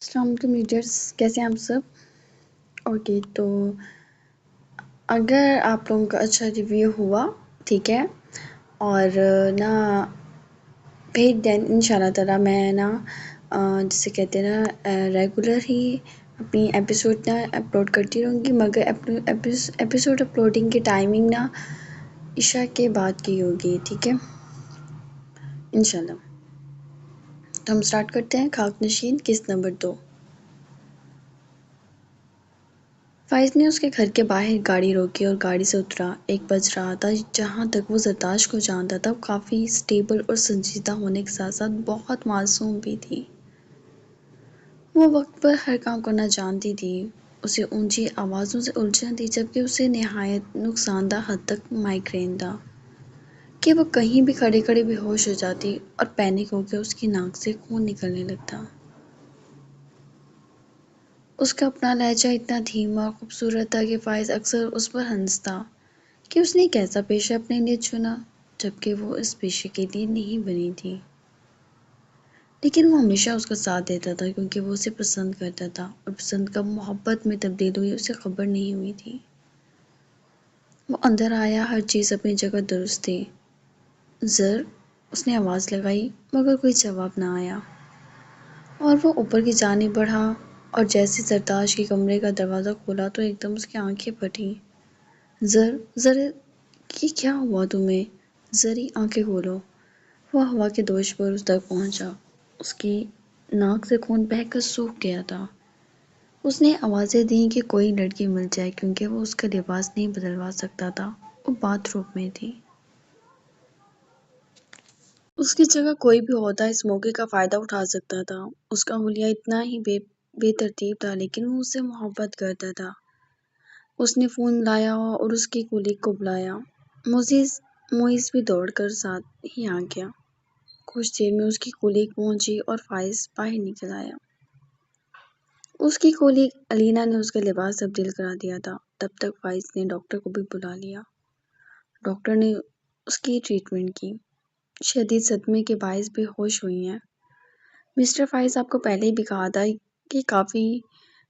السلام علیکم لیڈرس، کیسے ہیں آپ سب؟ اوکے، تو اگر آپ لوگوں کا اچھا ریویو ہوا، ٹھیک ہے، اور نا پھر دین ان شاء اللہ تعالیٰ میں نا جسے کہتے ہیں نا ریگولر ہی اپنی ایپیسوڈ نا اپلوڈ کرتی رہوں گی، مگر ایپیسوڈ اپلوڈنگ کی ٹائمنگ نا عشاء کے بعد کی ہوگی، ٹھیک ہے، انشاءاللہ۔ تو ہم سٹارٹ کرتے ہیں۔ خاک نشین قسط نمبر 2۔ فائز نے اس کے گھر کے باہر گاڑی روکی اور گاڑی سے اترا۔ 1 بج رہا تھا۔ جہاں تک وہ زرتاش کو جانتا تھا، وہ کافی اسٹیبل اور سنجیدہ ہونے کے ساتھ ساتھ بہت معصوم بھی تھی۔ وہ وقت پر ہر کام کرنا جانتی تھی۔ اسے اونچی آوازوں سے الجھن تھی، جبکہ اسے نہایت نقصان دہ حد تک مائیگرین تھا کہ وہ کہیں بھی کھڑے کھڑے بے ہوش ہو جاتی اور پینک ہو کے اس کی ناک سے خون نکلنے لگتا۔ اس کا اپنا لہجہ اتنا دھیما اور خوبصورت تھا کہ فائز اکثر اس پر ہنستا کہ اس نے ایک ایسا پیشہ اپنے لیے چنا جبکہ وہ اس پیشے کے لیے نہیں بنی تھی، لیکن وہ ہمیشہ اس کا ساتھ دیتا تھا کیونکہ وہ اسے پسند کرتا تھا، اور پسند کب محبت میں تبدیل ہوئی اسے خبر نہیں ہوئی تھی۔ وہ اندر آیا، ہر چیز اپنی جگہ درست تھی۔ زر، اس نے آواز لگائی مگر کوئی جواب نہ آیا، اور وہ اوپر کی جانب بڑھا اور جیسے زرتاش کے کمرے کا دروازہ کھولا تو ایک دم اس کی آنکھیں پھٹیں۔ زر، یہ کیا ہوا تمہیں؟ زری، آنکھیں کھولو۔ وہ ہوا کے دوش پر اس تک پہنچا۔ اس کی ناک سے خون بہہ کر سوکھ گیا تھا۔ اس نے آوازیں دیں کہ کوئی لڑکی مل جائے کیونکہ وہ اس کا لباس نہیں بدلوا سکتا تھا، وہ باتھ روم میں تھی۔ اس کی جگہ کوئی بھی ہوتا اس موقع کا فائدہ اٹھا سکتا تھا۔ اس کا حلیہ اتنا ہی بے ترتیب تھا لیکن وہ اس سے محبت کرتا تھا۔ اس نے فون لایا اور اس کی کولیگ کو بلایا۔ معیز بھی دوڑ کر ساتھ ہی آ گیا۔ کچھ دیر میں اس کی کولیگ پہنچی اور فائز باہر نکل آیا۔ اس کی کولیگ علینا نے اس کا لباس تبدیل کرا دیا تھا۔ تب تک فائز نے ڈاکٹر کو بھی بلا لیا۔ ڈاکٹر نے اس کی ٹریٹمنٹ کی۔ شدید صدمے کے باعث بے ہوش ہوئی ہیں۔ مسٹر فائز، آپ کو پہلے بھی کہا تھا کہ کافی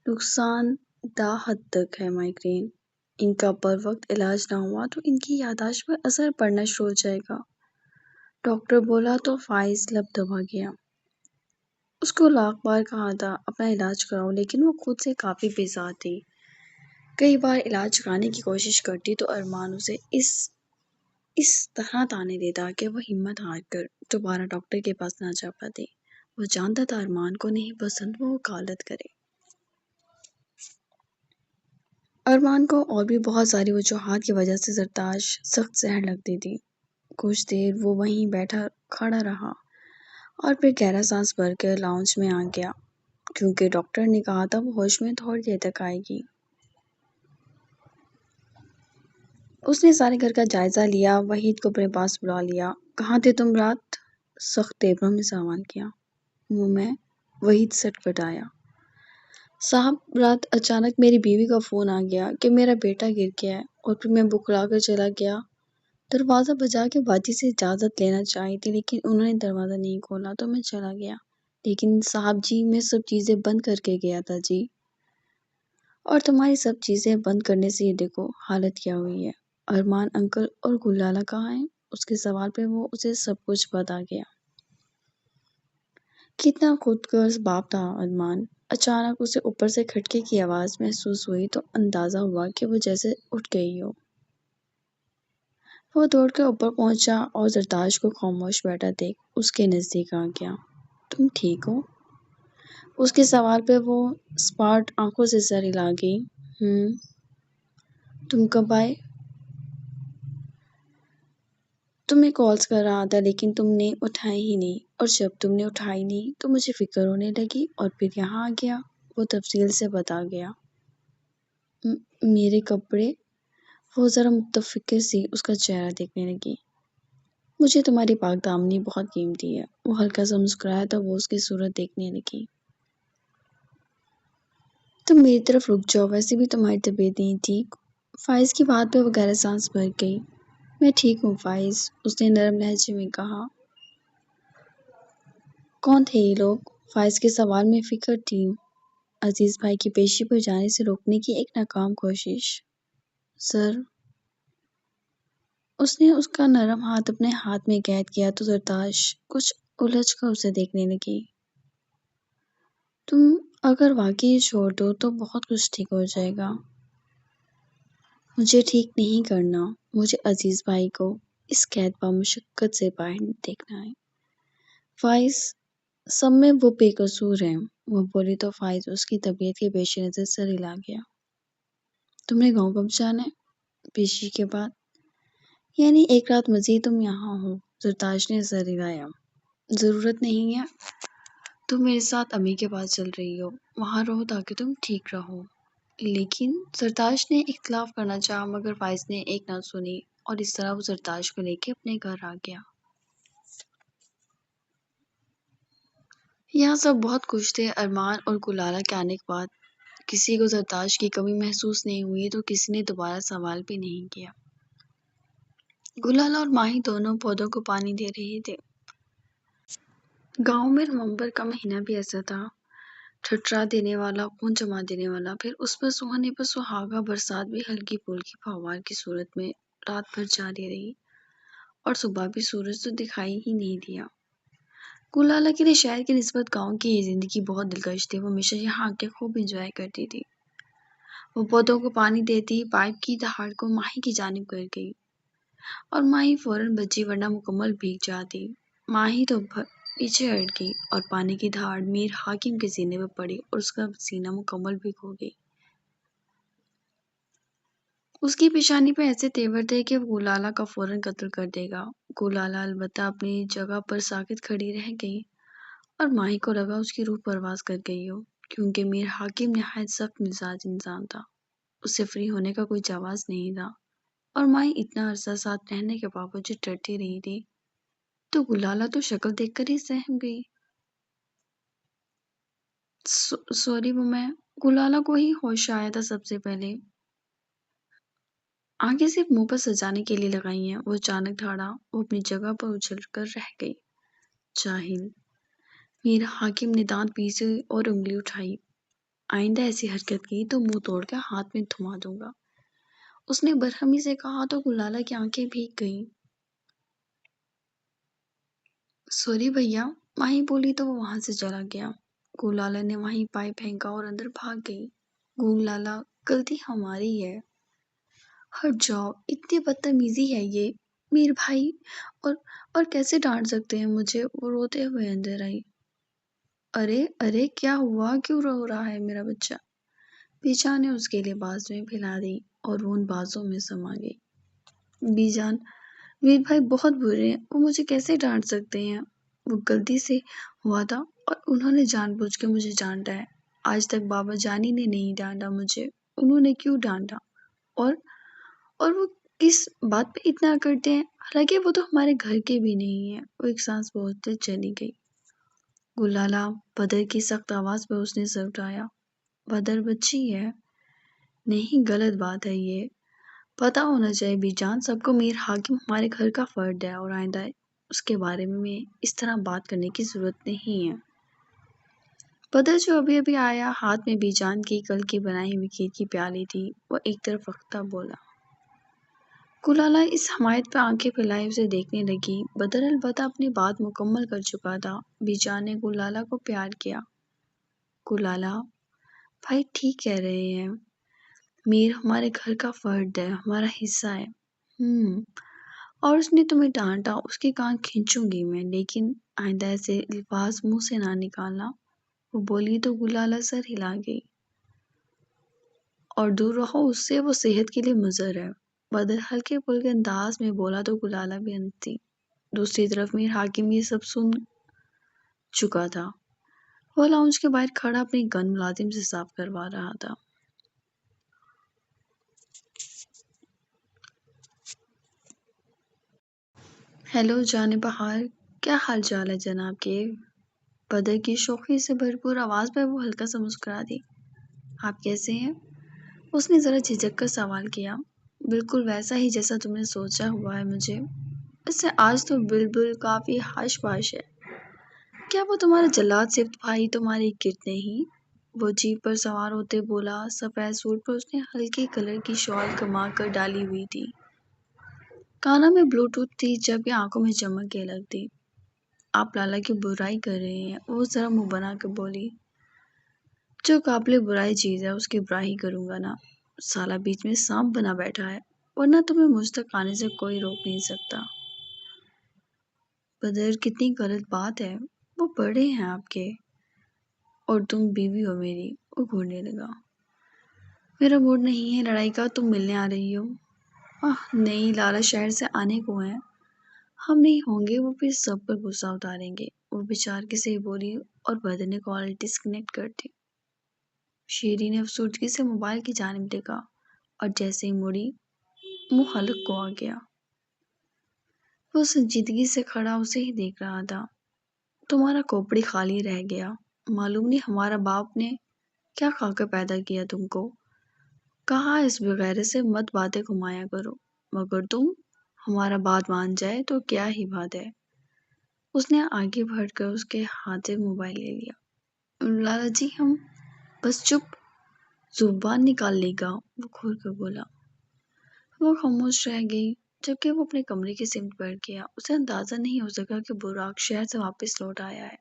نقصان دہ حد تک ہے مائیگرین۔ ان کا پر وقت علاج نہ ہوا تو ان کی یادداشت پر اثر پڑنا شروع ہو جائے گا، ڈاکٹر بولا تو فائز لب دبا گیا۔ اس کو لاکھ بار کہا تھا اپنا علاج کراؤ، لیکن وہ خود سے کافی بیزار تھی۔ کئی بار علاج کرانے کی کوشش کرتی تو ارمان اسے اس طرح تانے دیتا کہ وہ ہمت ہار کر دوبارہ ڈاکٹر کے پاس نہ جا پاتی۔ وہ جانتا تھا ارمان کو نہیں پسند وہ وکالت کرے۔ ارمان کو اور بھی بہت ساری وجوہات کی وجہ سے زرتاش سخت زہر لگتی تھی۔ کچھ دیر وہ وہیں کھڑا رہا اور پھر گہرا سانس بھر کر لاؤنج میں آ گیا کیونکہ ڈاکٹر نے کہا تھا وہ ہوش میں تھوڑی دیر تک آئے گی۔ اس نے سارے گھر کا جائزہ لیا، وحید کو اپنے پاس بلا لیا۔ کہاں تھے تم رات؟ سخت تیوروں میں سوال کیا۔ وہ میں، وحید سٹ پٹایا۔ صاحب، رات اچانک میری بیوی کا فون آ گیا کہ میرا بیٹا گر گیا ہے، اور پھر میں بکھلا کر چلا گیا۔ دروازہ بجا کے باجی سے اجازت لینا چاہی تھی لیکن انہوں نے دروازہ نہیں کھولا تو میں چلا گیا۔ لیکن صاحب جی، میں سب چیزیں بند کر کے گیا تھا جی۔ اور تمہاری سب چیزیں بند کرنے سے یہ دیکھو حالت کیا ہوئی ہے۔ ارمان انکل اور گلالا کہاں ہیں؟ اس کے سوال پہ وہ اسے سب کچھ بتا گیا۔ کتنا خود غرض باپ تھا ارمان۔ اچانک اسے اوپر سے کھٹکے کی آواز محسوس ہوئی تو اندازہ ہوا کہ وہ جیسے اٹھ گئی ہو۔ وہ دوڑ کر اوپر پہنچا اور زرتاش کو خاموش بیٹھا دیکھ اس کے نزدیک آ گیا۔ تم ٹھیک ہو؟ اس کے سوال پہ وہ اسپاٹ آنکھوں سے سر ہلا گئی۔ تم کب آئے؟ تمہیں کالز کر رہا تھا لیکن تم نے اٹھائی ہی نہیں، اور جب تم نے اٹھائی نہیں تو مجھے فکر ہونے لگی اور پھر یہاں آ گیا۔ وہ تفصیل سے بتا گیا۔ میرے کپڑے؟ وہ ذرا متفکر سی اس کا چہرہ دیکھنے لگی۔ مجھے تمہاری پاک دامنی بہت قیمتی ہے۔ وہ ہلکا سا مسکرایا تو وہ اس کی صورت دیکھنے لگی۔ تم میری طرف رک جاؤ، ویسے بھی تمہاری طبیعت نہیں ٹھیک۔ فائز کی بات پہ وہ گہرا سانس بھر گئی۔ میں ٹھیک ہوں فائز، اس نے نرم لہجے میں کہا۔ کون تھے یہ لوگ؟ فائز کے سوال میں فکر تھی۔ عزیز بھائی کی پیشی پر جانے سے روکنے کی ایک ناکام کوشش۔ سر، اس نے اس کا نرم ہاتھ اپنے ہاتھ میں قید کیا تو زرتاش کچھ الجھ کر اسے دیکھنے لگی۔ تم اگر واقعی یہ چھوڑ دو تو بہت کچھ ٹھیک ہو جائے گا۔ مجھے ٹھیک نہیں کرنا، مجھے عزیز بھائی کو اس قید پر مشقت سے باہر دیکھنا ہے۔ فائز، سب میں وہ بے قصور ہے، وہ بولی تو فائز اس کی طبیعت کے پیش نظر سر ہلا گیا۔ تم نے گاؤں کب جانا ہے؟ پیشی کے بعد۔ یعنی ایک رات مزید تم یہاں ہو؟ زرتاش نے سر ہلایا۔ ضرورت نہیں ہے، تم میرے ساتھ امی کے پاس چل رہی ہو، وہاں رہو تاکہ تم ٹھیک رہو۔ لیکن زرتاش نے اختلاف کرنا چاہا مگر فائز نے ایک نہ سنی اور اس طرح وہ زرتاش کو لے کے اپنے گھر آ گیا۔ یہاں سب بہت خوش تھے۔ ارمان اور گلالہ کے آنے کے بعد کسی کو زرتاش کی کمی محسوس نہیں ہوئی تو کسی نے دوبارہ سوال بھی نہیں کیا۔ گلالہ اور ماہی دونوں پودوں کو پانی دے رہے تھے۔ گاؤں میں نومبر کا مہینہ بھی ایسا تھا، ٹھٹرا دینے والا، خون جما دینے والا، پھر اس پر سوہنے پر سہاگا برسات بھی ہلکی پھلکی فوار کی صورت میں رات بھر جاری رہی اور صبح بھی سورج تو دکھائی ہی نہیں دیا۔ گلالہ کے لیے شہر کی نسبت گاؤں کی یہ زندگی بہت دلکش تھی۔ وہ ہمیشہ یہاں آ کے خوب انجوائے کرتی تھی۔ وہ پودوں کو پانی دیتی، پائپ کی دھاڑ کو ماہی کی جانب کر گئی اور ماہی فوراً بچی ورنہ مکمل بھیگ جاتی۔ ماہی تو پیچھے ہٹ گئی اور پانی کی دھاڑ میر حاکم کے سینے پر پڑی اور اس کا سینہ مکمل بھگو گئی۔ اس کی پیشانی پہ ایسے تیور تھے کہ وہ گلالہ کا فوراً قتل کر دے گا۔ گلالہ البتہ اپنی جگہ پر ساکت کھڑی رہ گئی اور ماہی کو لگا اس کی روح پرواز کر گئی ہو، کیونکہ میر حاکم نہایت سخت مزاج انسان تھا، اس سے فری ہونے کا کوئی جواز نہیں تھا اور ماہی اتنا عرصہ ساتھ رہنے کے باوجود ڈرتی رہی تھی تو گلالہ تو شکل دیکھ کر ہی سہم گئی۔ سوری، وہ میں گلالہ کو ہی ہوش آیا تھا سب سے پہلے۔ آنکھیں صرف منہ پر سجانے کے لیے لگائی ہیں، وہ اچانک دھاڑا، وہ اپنی جگہ پر اچھل کر رہ گئی۔ جاہل! میر حاکم نے دانت پیسے اور انگلی اٹھائی۔ آئندہ ایسی حرکت کی تو منہ توڑ کے ہاتھ میں تھما دوں گا، اس نے برہمی سے کہا تو گلالہ کی آنکھیں بھیگ گئیں۔ سوری بھیا، ماہی بولی تو وہ وہاں سے چلا گیا۔ گلالہ نے وہیں پائپ پھینکا اور اندر بھاگ گئی۔ گلالہ، غلطی ہماری ہے، ہٹ جاؤ، اتنی بدتمیزی ہے یہ، میر بھائی اور کیسے ڈانٹ سکتے ہیں مجھے؟ وہ روتے ہوئے اندر آئی۔ ارے ارے، کیا ہوا؟ کیوں رو رہا ہے میرا بچہ؟ بی جان نے اس کے لیے بازویں پھیلا دی اور وہ ان بازوں میں سما گئی۔ بی جان، میر بھائی بہت برے ہیں، وہ مجھے کیسے ڈانٹ سکتے ہیں؟ وہ غلطی سے ہوا تھا اور انہوں نے جان بوجھ کے مجھے ڈانٹا ہے۔ آج تک بابا جانی نے نہیں ڈانٹا مجھے، انہوں نے کیوں ڈانٹا؟ اور وہ کس بات پہ اتنا کرتے ہیں؟ حالانکہ وہ تو ہمارے گھر کے بھی نہیں ہیں۔ وہ ایک سانس بھولتے چلی گئی۔ گلالہ، بدر کی سخت آواز پہ اس نے سر اٹھایا۔ بدر بچی ہے؟ نہیں، غلط بات ہے یہ، پتہ ہونا چاہیے بی جان سب کو میر حاکم ہمارے گھر کا فرد ہے اور آئندہ اس کے بارے میں اس طرح بات کرنے کی ضرورت نہیں ہے۔ بدر جو ابھی ابھی آیا، ہاتھ میں بی جان کی کل کی بنائی ہوئی کھیر کی پیالی تھی، وہ ایک طرف رکھتا بولا۔ گلالہ اس حمایت پہ آنکھیں پھیلائے اسے دیکھنے لگی۔ بدر البتہ اپنی بات مکمل کر چکا تھا۔ بی جان نے گلالہ کو پیار کیا۔ گلالہ، بھائی ٹھیک کہہ رہے ہیں، میر ہمارے گھر کا فرد ہے، ہمارا حصہ ہے۔ اور اس نے تمہیں ڈانٹا، اس کے کان کھینچوں گی میں، لیکن آئندہ ایسے الفاظ منہ سے نہ نکالنا، وہ بولی تو گلالہ سر ہلا گئی۔ اور دور رہو اس سے، وہ صحت کے لیے مضر ہے۔ بدر ہلکے پھلکے انداز میں بولا تو گلالہ بھی ہنسی۔ دوسری طرف میر حاکم یہ سب سن چکا تھا۔ وہ لاؤنج کے باہر کھڑا اپنی گن ملازم سے صاف کروا رہا تھا۔ ہیلو جان بہار، کیا حال چال ہے جناب کے؟ بدر کی شوخی سے بھرپور آواز پر وہ ہلکا سا مسکرا دی۔ آپ کیسے ہیں؟ اس نے ذرا جھجک کر سوال کیا۔ بالکل ویسا ہی جیسا تم نے سوچا ہوا ہے مجھے، ویسے آج تو بلبل کافی حش باش ہے۔ کیا وہ تمہارا جلاد صفت بھائی تمہارے گرد نہیں؟ وہ جیپ پر سوار ہوتے بولا، سفید سوٹ پر اس نے ہلکے کلر کی شال کما کر ڈالی ہوئی تھی، کانوں میں بلوٹوتھ تھی جبکہ آنکھوں میں چمک کے لگتی۔ آپ لالا کی برائی کر رہے ہیں، وہ ذرا منہ بنا کے بولی۔ جو قابل برائی چیز ہے اس کی برائی کروں گا نا، سالہ بیچ میں سانپ بنا بیٹھا ہے، ورنہ تمہیں مجھ تک آنے سے کوئی روک نہیں سکتا۔ بدر، کتنی غلط بات ہے، وہ بڑے ہیں آپ کے، اور تم بیوی ہو میری، وہ گھورنے لگا۔ میرا موڈ نہیں ہے لڑائی کا، تم ملنے آ رہی ہو؟ نہیں، لالا شہر سے آنے کو ہیں، ہم نہیں ہوں گے، وہ پھر سب پر غصہ اتاریں گے، وہ بیچارے سے ہی بولی، اور بدر نے کال ڈسکنیکٹ کر دی۔ شیری نے افسردگی سے موبائل کی جانب دیکھا، اور جیسے ہی مڑی، منہ حلق کو آ گیا۔ وہ سنجیدگی سے کھڑا اسے ہی دیکھ رہا تھا۔ تمہارا کھوپڑی خالی رہ گیا، معلوم نہیں ہمارا باپ نے کیا کھا کر پیدا کیا تم کو، کہا اس بغیرت سے مت باتیں گھمایا کرو، مگر تم، ہمارا بات مان جائے تو کیا ہی بات ہے۔ اس نے آگے بڑھ کر اس کے ہاتھ سے موبائل لے لیا۔ لالا جی ہم بس چپ، زبان نکال لے گا، وہ کھول کر بولا۔ وہ خاموش رہ گئی جبکہ وہ اپنے کمرے کی سمت بڑھ گیا۔ اسے اندازہ نہیں ہو سکا کہ براق شہر سے واپس لوٹ آیا ہے۔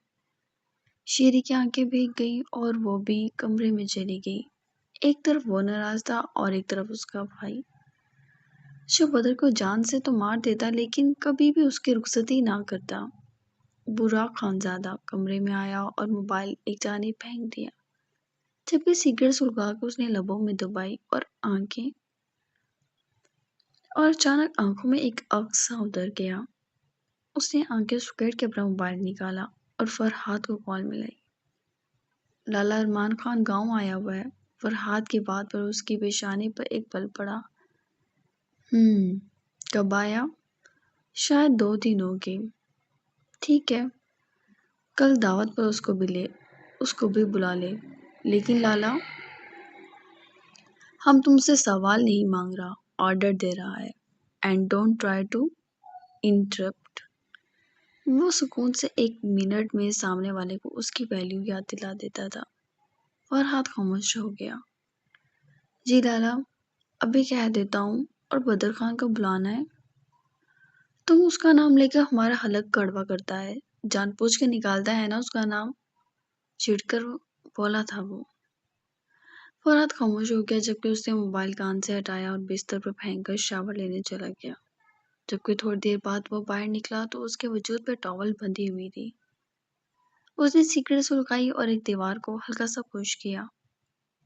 شیری کی آنکھیں بھیگ گئی اور وہ بھی کمرے میں چلی گئی۔ ایک طرف وہ ناراض تھا اور ایک طرف اس کا بھائی، جو بدر کو جان سے تو مار دیتا لیکن کبھی بھی اس کی رخصتی نہ کرتا۔ براق خانزادہ کمرے میں آیا اور موبائل ایک جانب پھینک دیا، جبکہ سگریٹ سلگا کے اس نے لبوں میں دبائی اور اچانک آنکھوں میں ایک عکس سا اتر گیا۔ اس نے آنکھیں سکیڑ کے اپنا موبائل نکالا اور فرحاد کو کال ملائی۔ لالا ارمان خان گاؤں آیا ہوا ہے۔ فرحاد کی بات پر اس کی پیشانی پر ایک پل پڑا۔ کب آیا؟ شاید 2 دن ہو گئے۔ ٹھیک ہے، کل دعوت پر اس کو بھی بلا لے۔ لیکن لالا، ہم تم سے سوال نہیں مانگ رہا، آرڈر دے رہا ہے۔ And don't try to interrupt. وہ سکون سے 1 منٹ میں سامنے والے کو اس کی ویلیو یاد دلا دیتا تھا۔ فرحاد خاموش ہو گیا۔ جی لالا، ابھی کہہ دیتا ہوں، اور بدر خان کو بلانا ہے۔ تم اس کا نام لے کر ہمارا حلق کڑوا کرتا ہے، جان بوجھ کے نکالتا ہے نا اس کا نام، چڑ کر بولا تھا وہ۔ فرحاد خاموش ہو گیا جبکہ اس نے موبائل کان سے ہٹایا اور بستر پر پھینک کر شاور لینے چلا گیا۔ جبکہ تھوڑی دیر بعد وہ باہر نکلا تو اس کے وجود پر ٹاول بندھی ہوئی تھی۔ اس نے سگریٹ سلگائی اور ایک دیوار کو ہلکا سا پش کیا۔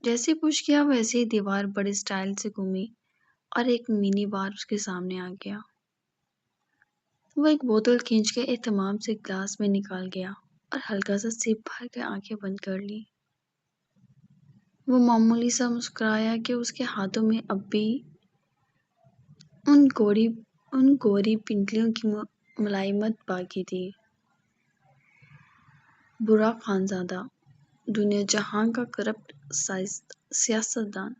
جیسے پش کیا ویسے ہی دیوار بڑے سٹائل سے گھومی اور ایک منی بار اس کے سامنے آ گیا۔ وہ ایک بوتل کھینچ کے اہتمام سے گلاس میں نکال گیا اور ہلکا سا سپ بھر کے آنکھیں بند کر لی۔ وہ معمولی سا مسکرایا کہ اس کے ہاتھوں میں اب بھی ان گوری پنڈلیوں کی ملائمت باقی تھی۔ براق خانزادہ، دنیا جہاں کا کرپٹ سیاستدان،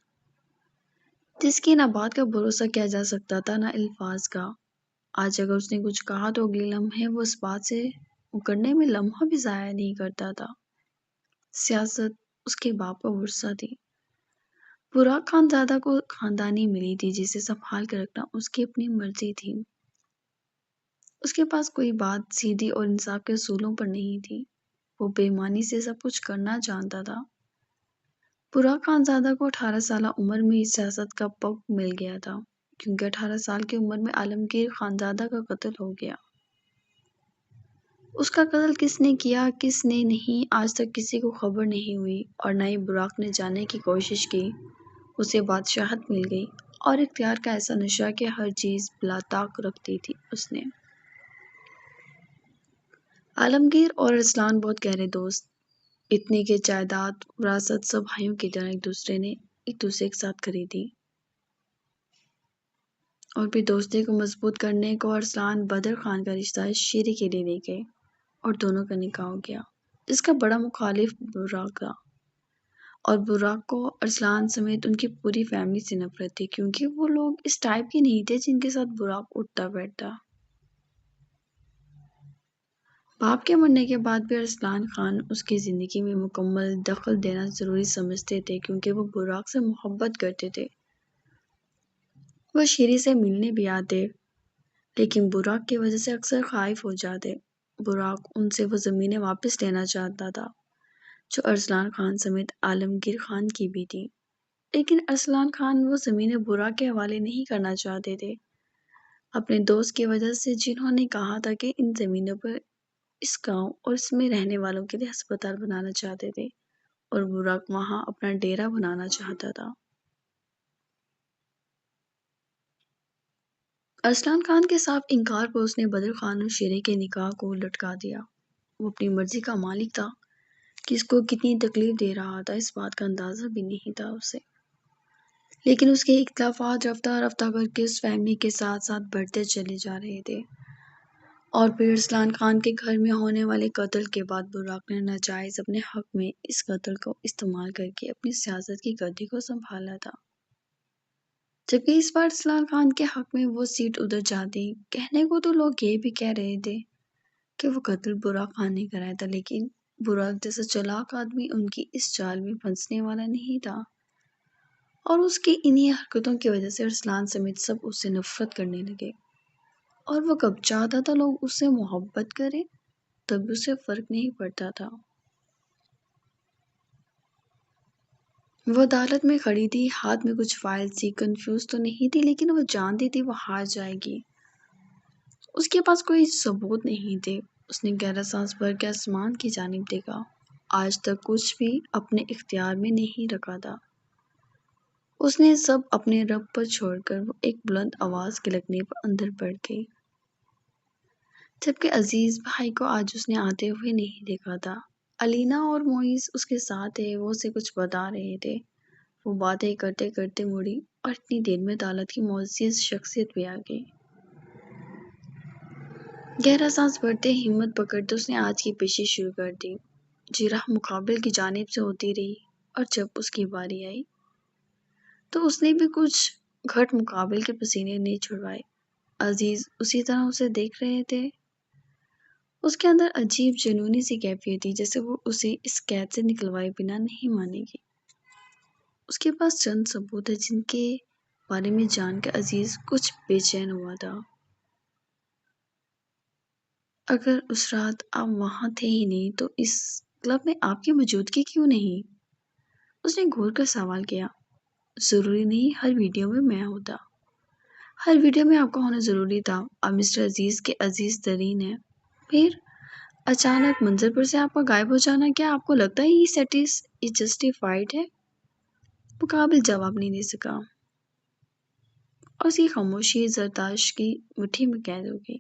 جس کی نہ بات کا بھروسہ کیا جا سکتا تھا نہ الفاظ کا، آج اگر اس نے کچھ کہا تو اگلے لمحے وہ اس بات سے مکرنے میں لمحہ بھی ضائع نہیں کرتا تھا۔ سیاست اس کے باپ کا ورثہ تھی۔ براق خانزادہ کو خاندانی ملی تھی جسے سنبھال کے رکھنا اس کی اپنی مرضی تھی۔ اس کے پاس کوئی بات سیدھی اور انصاف کے اصولوں پر نہیں تھی، وہ بے ایمانی سے سب کچھ کرنا جانتا تھا۔ براق خانزادہ کو 18 سالہ عمر میں ہی سیاست کا پگ مل گیا تھا، کیونکہ 18 سال کی عمر میں عالمگیر خانزادہ کا قتل ہو گیا۔ اس کا قتل کس نے کیا کس نے نہیں آج تک کسی کو خبر نہیں ہوئی، اور نہ ہی براق نے جاننے کی کوشش کی۔ اسے بادشاہت مل گئی اور اختیار کا ایسا نشہ کہ ہر چیز بلا طاق رکھتی تھی اس نے۔ عالمگیر اور ارسلان بہت گہرے دوست، اتنی کہ جائیداد وراثت سب بھائیوں کی طرح ایک دوسرے کے ساتھ خریدی، اور پھر دوستی کو مضبوط کرنے کو ارسلان بدر خان کا رشتہ شیری کے لیے لے گئے اور دونوں کا نکاح ہو گیا، جس کا بڑا مخالف براق تھا۔ اور براق کو ارسلان سمیت ان کی پوری فیملی سے نفرت تھی، کیونکہ وہ لوگ اس ٹائپ کے نہیں تھے جن کے ساتھ براق اٹھتا بیٹھتا۔ باپ کے مرنے کے بعد بھی ارسلان خان اس کی زندگی میں مکمل دخل دینا ضروری سمجھتے تھے کیونکہ وہ براق سے محبت کرتے تھے۔ وہ شیری سے ملنے بھی آتے لیکن براق کی وجہ سے اکثر خائف ہو جاتے۔ براق ان سے وہ زمینیں واپس لینا چاہتا تھا جو ارسلان خان سمیت عالمگیر خان کی بھی تھی، لیکن ارسلان خان وہ زمینیں براق کے حوالے نہیں کرنا چاہتے تھے، اپنے دوست کی وجہ سے جنہوں نے کہا تھا کہ ان زمینوں پر اس گاؤں اور اس میں رہنے والوں کے لیے ہسپتال بنانا چاہتے تھے اور براق وہاں اپنا ڈیرا بنانا چاہتا تھا۔ ارسلان خان کے صاف انکار پر اس نے بدر خان اور شیرے کے نکاح کو لٹکا دیا۔ وہ اپنی مرضی کا مالک تھا، کس کو کتنی تکلیف دے رہا تھا اس بات کا اندازہ بھی نہیں تھا اسے، لیکن اس کے اختلافات رفتہ رفتہ کر کے اس فیملی کے ساتھ ساتھ بڑھتے چلے جا رہے تھے، اور پھر ارسلان خان کے گھر میں ہونے والے قتل کے بعد براق نے ناجائز اپنے حق میں اس قتل کو استعمال کر کے اپنی سیاست کی گدی کو سنبھالا تھا، جبکہ اس بار ارسلان خان کے حق میں وہ سیٹ ادھر جاتی۔ کہنے کو تو لوگ یہ بھی کہہ رہے تھے کہ وہ قتل براق خان نے کرایا تھا، لیکن براق جیسا چلاک آدمی ان کی اس چال میں پھنسنے والا نہیں تھا، اور اس کی انہی حرکتوں کی وجہ سے ارسلان سمیت سب اس سے نفرت کرنے لگے، اور وہ کب چاہتا تھا لوگ اس سے محبت کریں تب اسے فرق نہیں پڑتا تھا۔ وہ عدالت میں کھڑی تھی، ہاتھ میں کچھ فائل تھی، کنفیوز تو نہیں تھی لیکن وہ جانتی تھی وہ ہار جائے گی۔ اس کے پاس کوئی ثبوت نہیں تھے۔ اس نے گہرا سانس بھر کے آسمان کی جانب دیکھا۔ آج تک کچھ بھی اپنے اختیار میں نہیں رکھا تھا۔ اس نے سب اپنے رب پر چھوڑ کر وہ ایک بلند آواز کے لگنے پر اندر بڑھ گئی، جبکہ عزیز بھائی کو آج اس نے آتے ہوئے نہیں دیکھا تھا۔ علینا اور معیز اس کے ساتھ تھے، وہ اسے کچھ بتا رہے تھے۔ وہ باتیں کرتے کرتے مڑی اور اتنی دیر میں عدالت کی معزز شخصیت بھی آ گئی۔ گہرا سانس بھرتے ہمت پکڑتے اس نے آج کی پیشی شروع کر دی۔ جرح مقابل کی جانب سے ہوتی رہی، اور جب اس کی باری آئی تو اس نے بھی کچھ گھٹ مقابل کے پسینے نہیں چھڑوائے۔ عزیز اسی طرح اسے دیکھ رہے تھے۔ اس کے اندر عجیب جنونی سی کیفیت تھی، جیسے وہ اسے اس قید سے نکلوائے بنا نہیں مانے گی۔ اس کے پاس چند ثبوت ہیں جن کے بارے میں جان کے عزیز کچھ بے چین ہوا تھا۔ اگر اس رات آپ وہاں تھے ہی نہیں تو اس کلب میں آپ کی موجودگی کیوں نہیں؟ اس نے گھور کر سوال کیا۔ ضروری نہیں ہر ویڈیو میں میں ہوتا۔ ہر ویڈیو میں آپ کا ہونا ضروری تھا۔ آپ مسٹر عزیز کے عزیز ترین ہیں، پھر اچانک منظر پر سے آپ کا غائب ہو جانا، کیا آپ کو لگتا ہے یہ جسٹیفائیڈ ہے؟ مقابل جواب نہیں دے سکا، اور اس کی خاموشی زرتاش کی مٹھی میں قید ہو گئی۔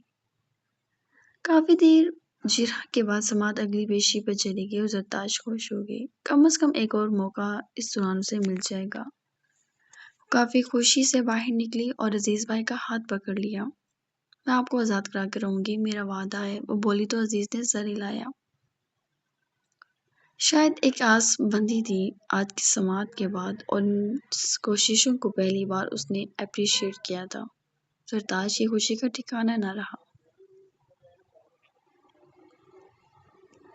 کافی دیر جرح کے بعد سماعت اگلی پیشی پر چلی گئی اور زرتاش خوش ہو گئی۔ کم از کم ایک اور موقع اس دوران اسے مل جائے گا۔ وہ کافی خوشی سے باہر نکلی اور عزیز بھائی کا ہاتھ پکڑ لیا۔ میں آپ کو آزاد کرا کے رہوں گی، میرا وعدہ ہے، وہ بولی تو عزیز نے سر ہلایا۔ شاید ایک آس بندھی تھی آج کی سماعت کے بعد، اور ان کوششوں کو پہلی بار اس نے اپریشیٹ کیا تھا۔ زرتاش کی خوشی کا ٹھکانہ نہ رہا۔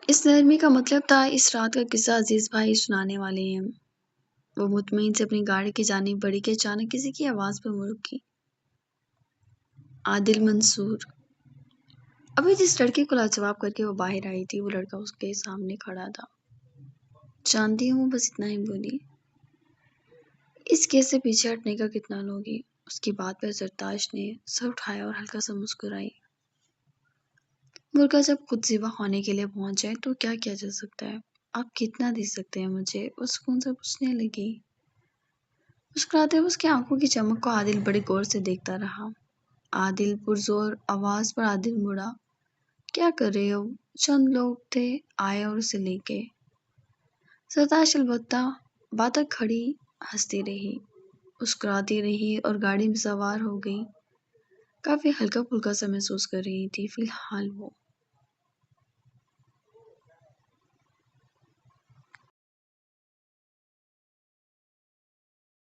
اس نرمی کا مطلب تھا اس رات کا قصہ عزیز بھائی سنانے والے ہیں۔ وہ مطمئن سے اپنی گاڑی کی جانب بڑھی کہ اچانک کسی کی آواز پر رکی۔ عادل منصور۔ ابھی جس لڑکے کو لاجواب کر کے وہ باہر آئی تھی، وہ لڑکا اس کے سامنے کھڑا تھا۔ جانتی ہوں، بس اتنا ہی بولی۔ اس کیس سے پیچھے ہٹنے کا کتنا لوگی؟ اس کی بات پر زرتاش نے سر اٹھایا اور ہلکا سا مسکرائی۔ مرغا جب خود ذبح ہونے کے لیے پہنچ جائے تو کیا کیا جا سکتا ہے؟ آپ کتنا دے سکتے ہیں مجھے؟ وہ سکون سے پوچھنے لگی۔ مسکراتے ہوئے اس کی آنکھوں کی چمک کو عادل بڑے غور سے دیکھتا رہا۔ عادل پرزور آواز پر عادل مڑا۔ کیا کر رہے ہو؟ چند لوگ تھے، آئے اور اسے لے گئے۔ زرتاش البتہ باتک کھڑی ہنستی رہی، مسکراتی رہی اور گاڑی میں سوار ہو گئی۔ کافی ہلکا پھلکا سا محسوس کر رہی تھی فی الحال وہ۔